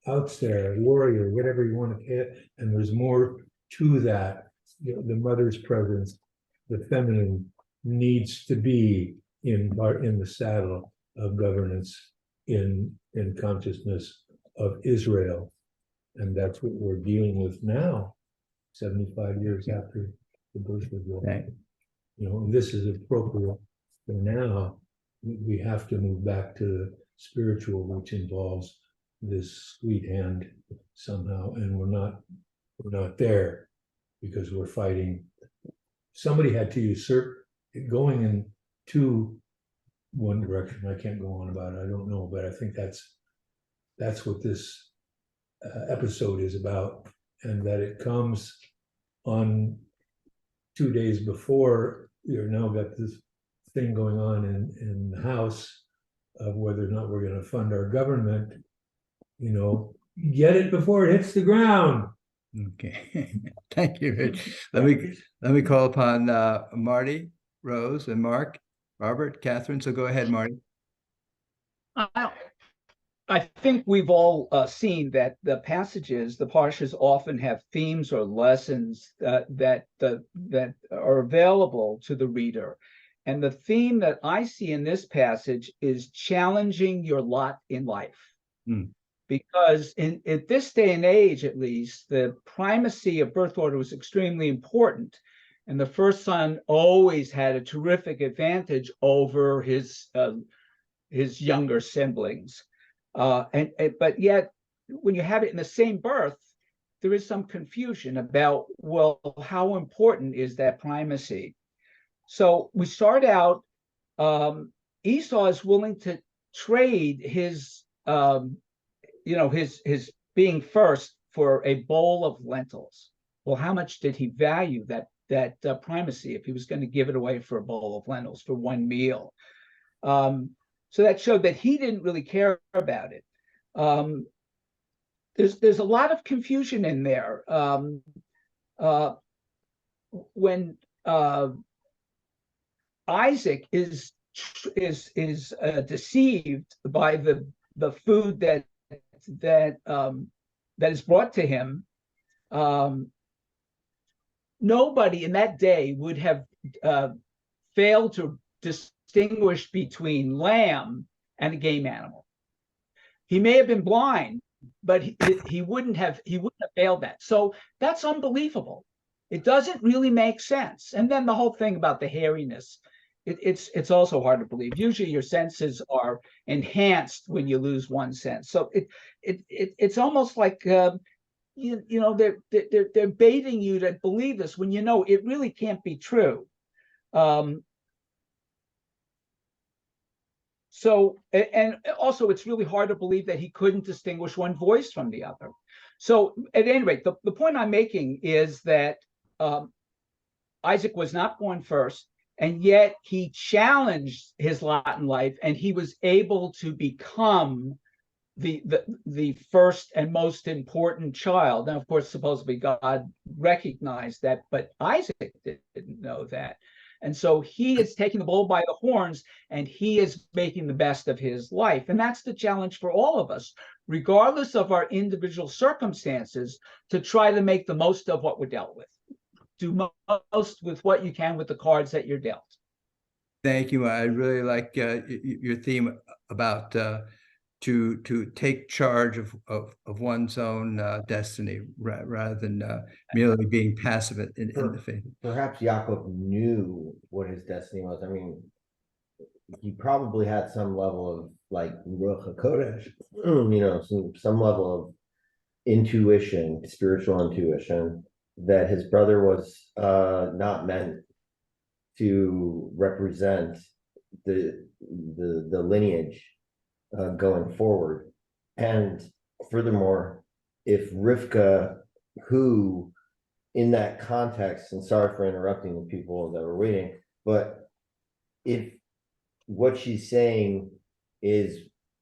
outs there, a warrior, whatever you want to call it. And there's more to that. You know, the mother's presence, the feminine needs to be in the saddle of governance in consciousness of Israel. And that's what we're dealing with now, 75 years after the birth of the, you know, this is appropriate for now. We have to move back to the spiritual, which involves this sweet hand somehow, and we're not there because we're fighting. Somebody had to usurp going into one direction. I can't go on about it. I don't know, but I think that's what this episode is about, and that it comes on 2 days before. You've now got this thing going on in the House of whether or not we're going to fund our government. You know, get it before it hits the ground. Okay, thank you, Rich. Let me call upon Marty, Rose, and Mark, Robert, Catherine. So go ahead, Marty. I think we've all seen that the passages, the parshas, often have themes or lessons that are available to the reader. And the theme that I see in this passage is challenging your lot in life. Because at this day and age, at least, the primacy of birth order was extremely important. And the first son always had a terrific advantage over his younger siblings. But yet, when you have it in the same birth, there is some confusion about, well, how important is that primacy? So we start out, Esau is willing to trade his being first for a bowl of lentils. Well, how much did he value that primacy if he was going to give it away for a bowl of lentils for one meal? So that showed that he didn't really care about it. There's a lot of confusion in there. When Isaac is deceived by the food that is brought to him, nobody in that day would have failed to distinguish between lamb and a game animal. He may have been blind, but he wouldn't have failed that. So that's unbelievable. It doesn't really make sense. And then the whole thing about the hairiness, it's also hard to believe. Usually your senses are enhanced when you lose one sense. So it's almost like they're baiting you to believe this when you know it really can't be true. So, and also it's really hard to believe that he couldn't distinguish one voice from the other. So at any rate, the point I'm making is that Isaac was not born first, and yet he challenged his lot in life, and he was able to become the first and most important child. Now, of course, supposedly God recognized that, but Isaac didn't know that. And so he is taking the bull by the horns, and he is making the best of his life. And that's the challenge for all of us, regardless of our individual circumstances, to try to make the most of what we're dealt with. Do most with what you can with the cards that you're dealt. Thank you. I really like your theme about to take charge of one's own destiny rather than merely being passive in the faith. Perhaps Yaakov knew what his destiny was. I mean, he probably had some level of like Ruach HaKodesh, some level of intuition, spiritual intuition, that his brother was not meant to represent the lineage going forward. And furthermore, if Rivka, who in that context, and sorry for interrupting the people that were waiting, but if what she's saying is,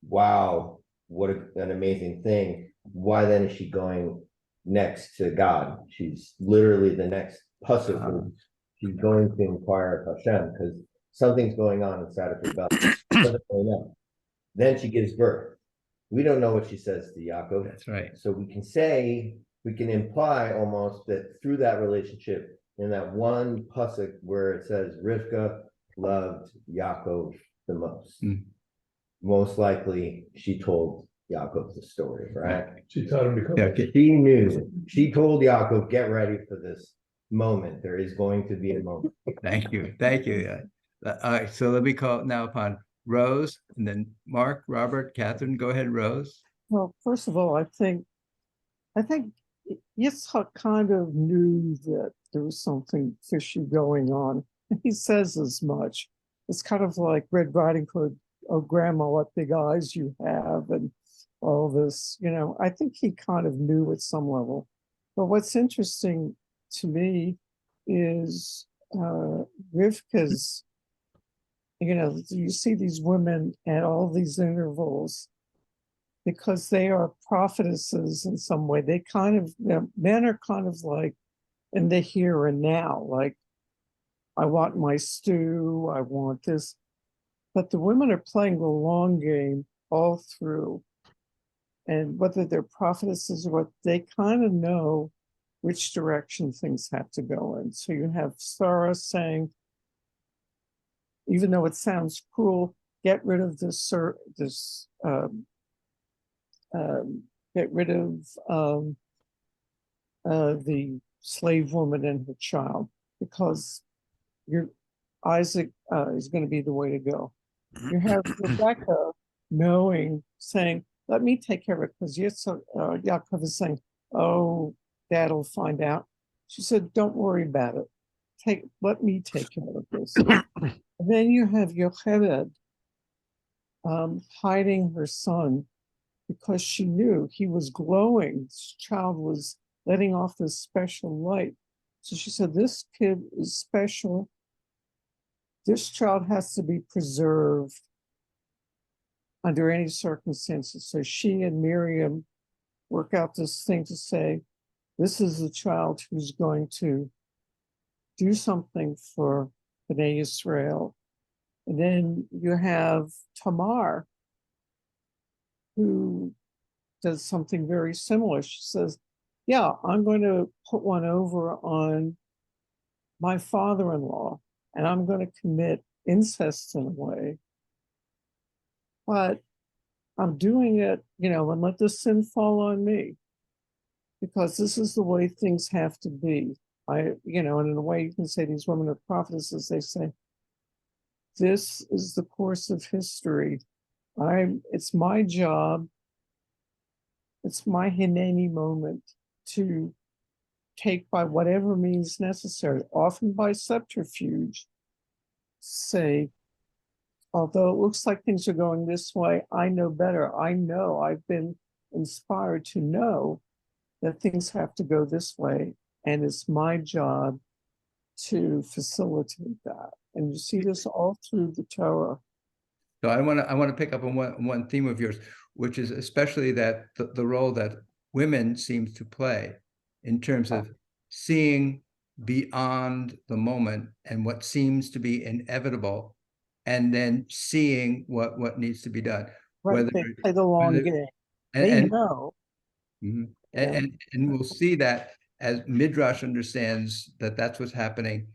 wow, what an amazing thing, why then is she going next to God? She's literally the next pasuk is she's going to inquire of Hashem because something's going on inside of her belly. Doesn't really know. Then she gives birth. We don't know what she says to Yaakov. That's right. So we can imply almost that through that relationship, in that one pasuk where it says Rivka loved Yaakov the most. Most likely she told Yaakov the story, right? She taught him to come. Yeah, She knew. She told Yaakov, get ready for this moment. There is going to be a moment. thank you. Thank you. All right, so let me call now upon Rose and then Mark, Robert, Catherine. Go ahead, Rose. Well, first of all, I think Yitzhak kind of knew that there was something fishy going on. He says as much. It's kind of like Red Riding Hood, oh, grandma, what big eyes you have, and all this, I think he kind of knew at some level. But what's interesting to me is Rivka's, you see these women at all these intervals because they are prophetesses in some way. They kind of, men are kind of like in the here and now, like, I want my stew, I want this. But the women are playing the long game all through. And whether they're prophetesses or what, they kind of know which direction things have to go in. So you have Sarah saying, even though it sounds cruel, get rid of this, get rid of the slave woman and her child, because Isaac is going to be the way to go. You have Rebecca knowing, saying, let me take care of it, because Yaakov is saying, oh, Dad'll find out. She said, don't worry about it. Let me take care of this. And then you have Yocheved hiding her son because she knew he was glowing. This child was letting off this special light. So she said, this kid is special. This child has to be preserved under any circumstances. So she and Miriam work out this thing to say, this is a child who's going to do something for Bnei Israel. And then you have Tamar, who does something very similar. She says, yeah, I'm going to put one over on my father-in-law, and I'm going to commit incest in a way. But I'm doing it, and let the sin fall on me, because this is the way things have to be. And in a way you can say these women are prophetesses. They say, this is the course of history. It's my job. It's my Hineni moment to take by whatever means necessary, often by subterfuge, say, although it looks like things are going this way, I know better. I know, I've been inspired to know that things have to go this way, and it's my job to facilitate that. And you see this all through the Torah. So I want to pick up on one theme of yours, which is especially that the role that women seem to play in terms of seeing beyond the moment and what seems to be inevitable, and then seeing what needs to be done. Right, they play the long game. They know. And we'll see that as Midrash understands that that's what's happening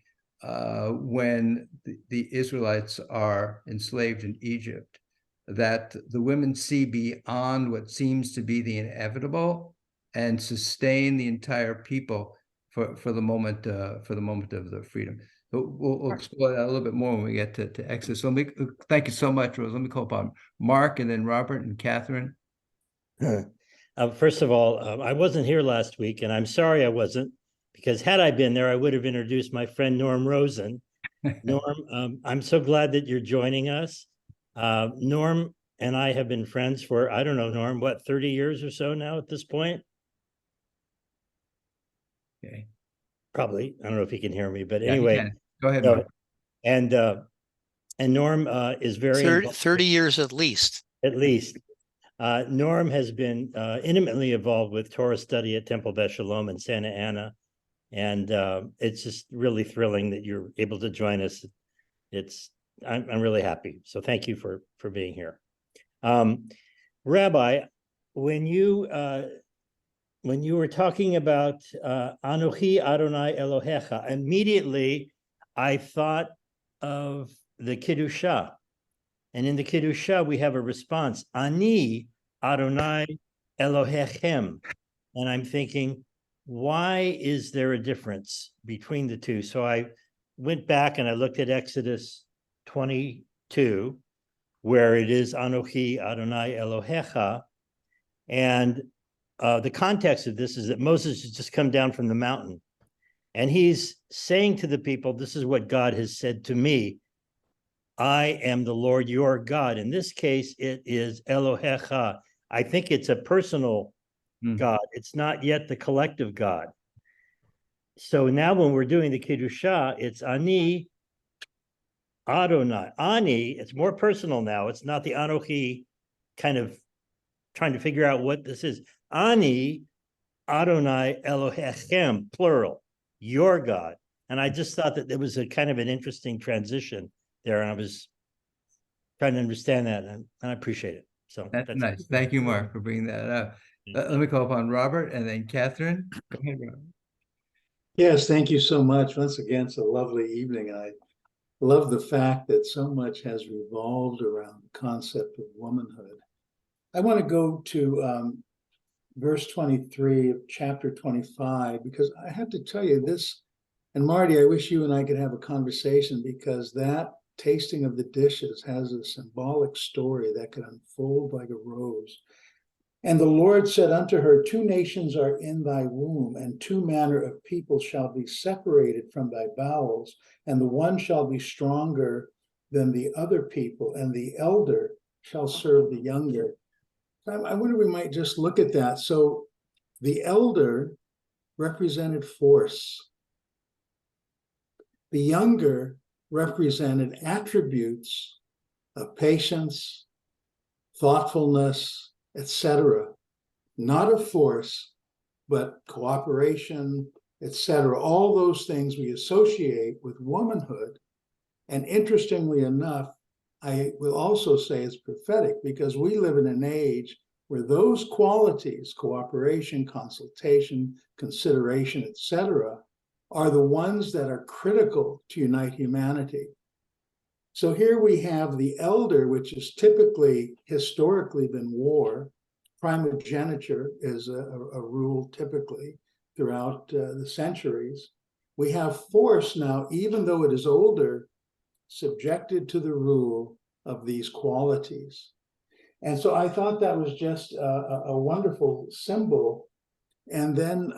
when the Israelites are enslaved in Egypt, that the women see beyond what seems to be the inevitable and sustain the entire people for the moment of the freedom. So we'll explore that a little bit more when we get to Exodus. So thank you so much, Rose. Let me call upon Mark and then Robert and Catherine. First of all, I wasn't here last week, and I'm sorry I wasn't, because had I been there, I would have introduced my friend Norm Rosen. Norm, I'm so glad that you're joining us. Norm and I have been friends for, I don't know, Norm, 30 years or so now at this point? Okay. Probably. I don't know if he can hear me, but anyway. Go ahead, Mark. And Norm is very 30 years at least. At least. Norm has been intimately involved with Torah study at Temple Beth Shalom in Santa Ana. And it's just really thrilling that you're able to join us. I'm really happy. So thank you for being here. Rabbi, when you were talking about Anochi Adonai Elohecha, immediately I thought of the Kiddusha. And in the Kiddusha, we have a response, Ani Adonai Elohechem. And I'm thinking, why is there a difference between the two? So I went back and I looked at Exodus 22, where it is Anochi Adonai Elohecha. And the context of this is that Moses has just come down from the mountain. And he's saying to the people, this is what God has said to me. I am the Lord your God. In this case, it is Elohecha. I think it's a personal God. It's not yet the collective God. So now when we're doing the Kiddusha, it's Ani Adonai. Ani, it's more personal now. It's not the Anochi kind of trying to figure out what this is. Ani Adonai Elohechem, plural, your God. And I just thought that there was a kind of an interesting transition there. And I was trying to understand that, and I appreciate it. So that's nice. Thank you, Mark, for bringing that up. Let me call upon Robert and then Catherine. Go ahead, Robert. Yes, thank you so much. Once again, it's a lovely evening. I love the fact that so much has revolved around the concept of womanhood. I want to go to verse 23 of chapter 25, because I have to tell you this, and Marty, I wish you and I could have a conversation, because that tasting of the dishes has a symbolic story that could unfold like a rose. And the Lord said unto her, 2 nations are in thy womb, and 2 manner of people shall be separated from thy bowels, and the one shall be stronger than the other people, and the elder shall serve the younger. I wonder we might just look at that. So the elder represented force. The younger represented attributes of patience, thoughtfulness, etc. Not of force, but cooperation, etc. All those things we associate with womanhood. And interestingly enough, I will also say it's prophetic, because we live in an age where those qualities, cooperation, consultation, consideration, etc., are the ones that are critical to unite humanity. So here we have the elder, which is typically, historically been war. Primogeniture is a rule typically throughout the centuries. We have force now, even though it is older, subjected to the rule of these qualities. And so I thought that was just a wonderful symbol. And then,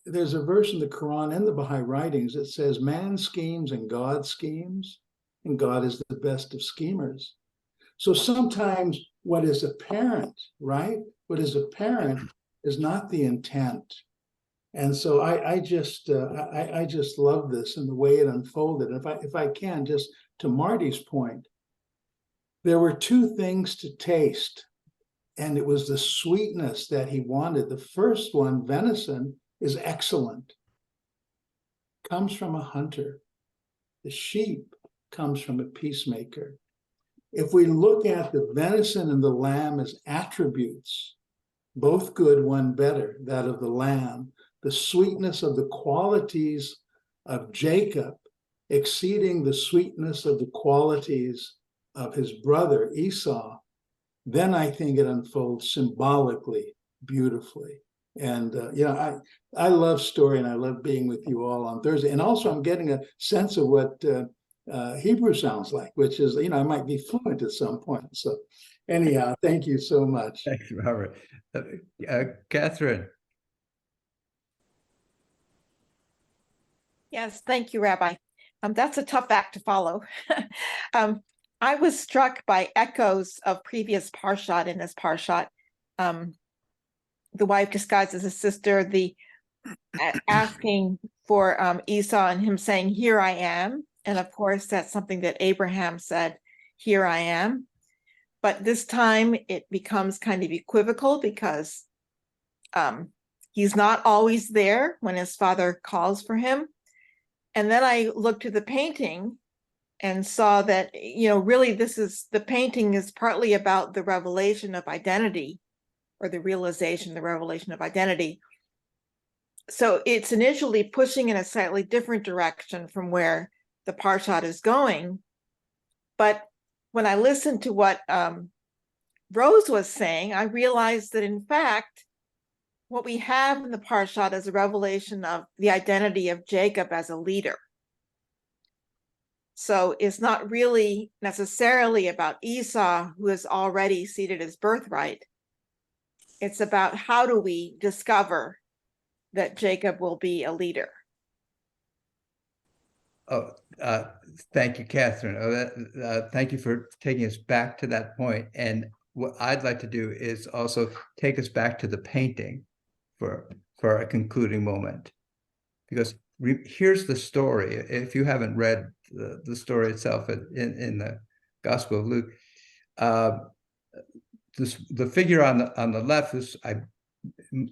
there's a verse in the Quran and the Baha'i writings that says, man schemes and God schemes, and God is the best of schemers. So sometimes what is apparent, right? What is apparent is not the intent. And so I just love this and the way it unfolded. If I can, just to Marty's point, there were 2 things to taste, and it was the sweetness that he wanted. The first one, venison, is excellent. Comes from a hunter. The sheep comes from a peacemaker. If we look at the venison and the lamb as attributes, both good, one better, that of the lamb, the sweetness of the qualities of Jacob exceeding the sweetness of the qualities of his brother Esau, then I think it unfolds symbolically, beautifully. And I love story, and I love being with you all on Thursday. And also I'm getting a sense of what Hebrew sounds like, which is, I might be fluent at some point. So anyhow, thank you so much. Thank you, Robert. Catherine. Yes, thank you, Rabbi. That's a tough act to follow. I was struck by echoes of previous Parshat in this Parshat. The wife disguised as a sister, the asking for Esau and him saying, here I am. And of course, that's something that Abraham said, here I am. But this time it becomes kind of equivocal, because he's not always there when his father calls for him. And then I looked at the painting and saw that, really the painting is partly about the revelation of identity, or the revelation of identity. So it's initially pushing in a slightly different direction from where the Parshat is going. But when I listened to what Rose was saying, I realized that in fact, what we have in the Parshat is a revelation of the identity of Jacob as a leader. So it's not really necessarily about Esau, who has already ceded his birthright. It's about how do we discover that Jacob will be a leader. Oh, thank you, Catherine. Thank you for taking us back to that point. And what I'd like to do is also take us back to the painting for a concluding moment, because here's the story. If you haven't read the story itself in the Gospel of Luke, the figure on the left is,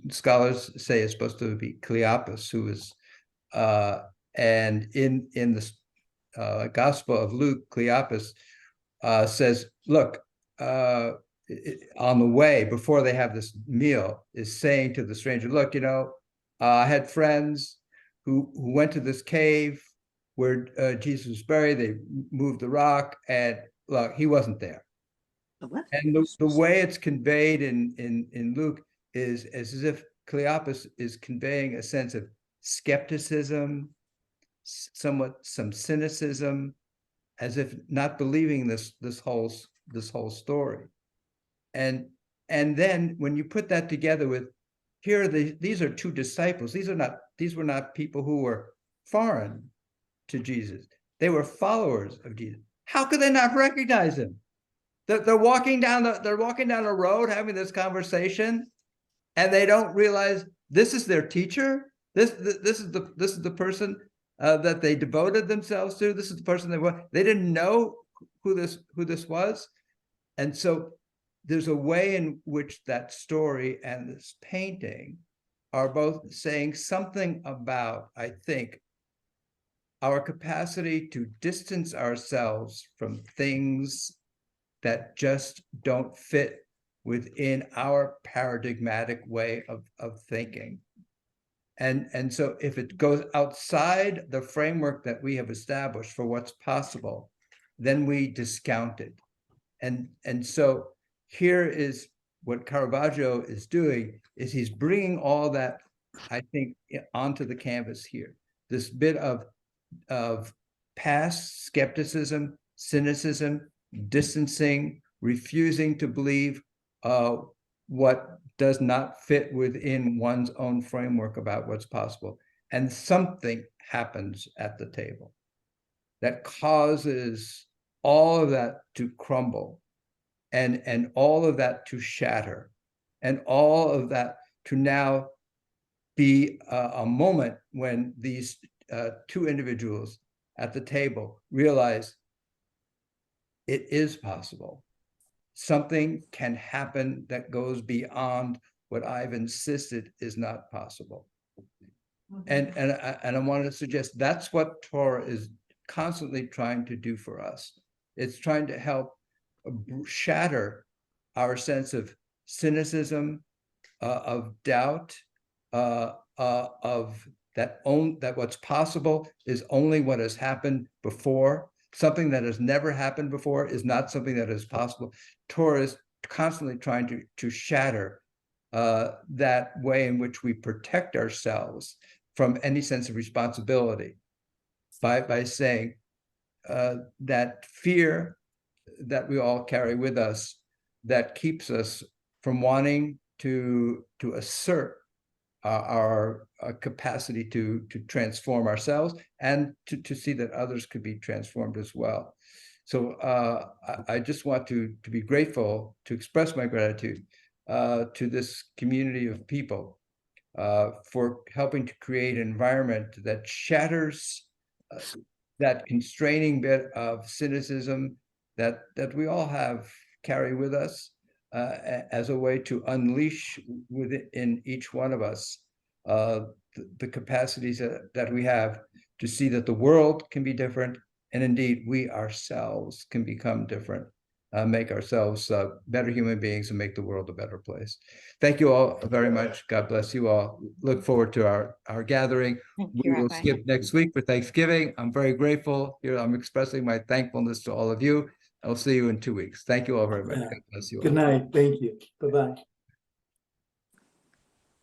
scholars say, is supposed to be Cleopas, who is and in the Gospel of Luke, Cleopas says, look, on the way, before they have this meal, is saying to the stranger, look, I had friends who went to this cave where Jesus was buried. They moved the rock, and look, he wasn't there. And the way it's conveyed in Luke is as if Cleopas is conveying a sense of skepticism, somewhat some cynicism, as if not believing this whole story. And then when you put that together with, these are two disciples. These were not people who were foreign to Jesus. They were followers of Jesus. How could they not recognize him? They're walking down a road having this conversation, and they don't realize this is their teacher. This is the person that they devoted themselves to. This is the person they didn't know who this was. And so there's a way in which that story and this painting are both saying something about, I think, our capacity to distance ourselves from things that just don't fit within our paradigmatic way of thinking. And so if it goes outside the framework that we have established for what's possible, then we discount it. And so here is what Caravaggio is doing, is he's bringing all that, I think, onto the canvas here. This bit of past skepticism, cynicism, distancing, refusing to believe what does not fit within one's own framework about what's possible. And something happens at the table that causes all of that to crumble, and all of that to shatter, and all of that to now be a moment when these two individuals at the table realize it is possible. Something can happen that goes beyond what I've insisted is not possible. And I want to suggest that's what Torah is constantly trying to do for us. It's trying to help shatter our sense of cynicism, of doubt, of that what's possible is only what has happened before. Something that has never happened before is not something that is possible. Torah is constantly trying to shatter that way in which we protect ourselves from any sense of responsibility by saying that fear that we all carry with us that keeps us from wanting to assert our capacity to transform ourselves and to see that others could be transformed as well. So I just want to be grateful, to express my gratitude to this community of people for helping to create an environment that shatters that constraining bit of cynicism that we all carry with us, as a way to unleash within each one of us the capacities that we have to see that the world can be different, and indeed we ourselves can become different, make ourselves better human beings and make the world a better place. Thank you all very much. God bless you all. Look forward to our gathering. Thank We you, will Rabbi. skip next week for Thanksgiving. I'm very grateful. Here, I'm expressing my thankfulness to all of you. I'll see you in 2 weeks. Thank you all very much. God bless you all. Good night. Thank you. Bye-bye.